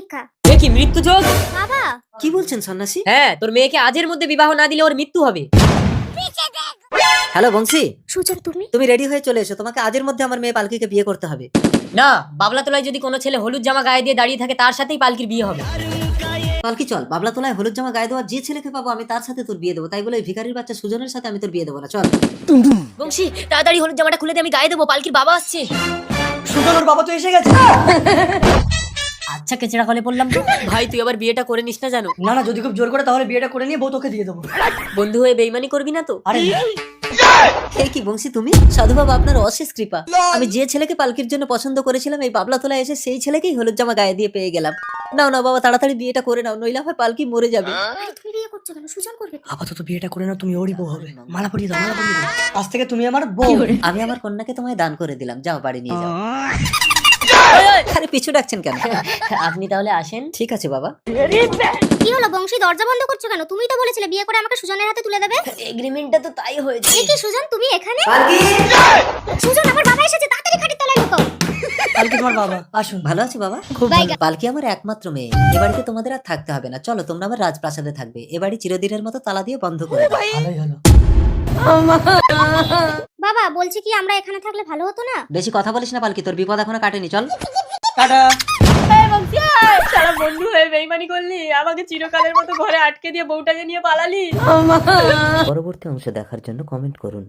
পরীক্ষা। এ কি মৃত্যু যোগ? বাবা কি বলছেন সন্ন্যাসী? হ্যাঁ, তোর মেয়েকে আজের মধ্যে বিবাহ না দিলে ওর মৃত্যু হবে। হ্যালো বংশী, সুজন তুমি তুমি রেডি হয়ে চলে এসো, তোমাকে আজের মধ্যে আমার মেয়ে পালকিকে বিয়ে করতে হবে। না, বাবলাতলায় যদি কোনো ছেলে হলুদ জামা গায়ে দিয়ে দাঁড়িয়ে থাকে তার সাথেই পালকির বিয়ে হবে। পালকি চল, বাবলা তোলায় হলুদ জামা গায়ে দেওয়া যে ছেলেকে পাবো আমি তার সাথে তোর বিয়ে দেবো, তাই বলে ওই ভিখারির বাচ্চা সুজনের সাথে আমি তোর বিয়ে দেবো না। চল। বংশী, তাড়াতাড়ি হলুদ জামাটা খুলে দিয়ে আমি গায়ে দেবো, পালকির বাবা আসছে। সুজনের বাবা তো এসে গেছে। আচ্ছা, কেচড়া কলে পড়লাম তো। ভাই তুই আবার বিয়েটা করে নিস না জানো? না না, যদি খুব জোর করে তাহলে বিয়েটা করে নিয়ে বউ তোকে দিয়ে দেবো। বন্ধু হয়ে বেইমানি করবি না তো? আরে এ কি বংশী তুমি? সাধু বাবা আপনার অশেষ কৃপা। আমি যে ছেলেকে পালকির জন্য পছন্দ করেছিলাম এই বাবলা তোলায় এসে সেই ছেলেকেই হলুদ জামা গায়ে দিয়ে পেয়ে গেলাম। নাও না বাবা, তাড়াতাড়ি বিয়েটা করে নাও, নইলে আমার পালকি মরে যাবে। আরে তুমি বিয়ে করছো কেন? সুজন করবে। আপাতত বিয়েটা করে নাও, তুমি ওরই বউ হবে। মালা পরিয়ে দাও, মালা পরিয়ে দাও। আজ থেকে তুমি আমার বউ। আমি আমার কন্যাকে তোমায় দান করে দিলাম, যাও বাড়ি নিয়ে যাও। আরে পিছু ডাকছেন কেন? আপনি তাহলে আসেন। ঠিক আছে বাবা। কি হলো বংশী, দরজা বন্ধ করছো কেন? তুমিই তো বলেছিলে বিয়ে করে আমাকে সুজনের হাতে তুলে দেবে। এগ্রিমেন্টটা তো তাই হয়েছে। এ কি সুজন তুমি এখানে? সুজন আমার বাবা এসেছে, তাড়াতাড়ি খাটের তলায় ঢোকো। কালকে তোমার বাবা আসুন। ভালো আছে বাবা? খুব বাইগা। পালকি আমার একমাত্র মেয়ে, এ বাড়িতে তোমাদের আর থাকতে হবে না। চলো তোমরা আমার রাজপ্রাসাদে থাকবে, এ বাড়ি চিরদিনের মতো তালা দিয়ে বন্ধ করে দাও। ভালোই হলো। বাবা বলছি কি আমরা এখানে থাকলে ভালো হতো না? বেশি কথা বলিস না পালকি, তোর বিপদ এখনো কাটেনি। চল। টাটা। সারা বন্ধু হয়ে বেইমানি করলি, আমাকে চিরকালের মতো ঘরে আটকে দিয়ে বউটাকে নিয়ে পালালি। পরবর্তী অংশ দেখার জন্য কমেন্ট করুন।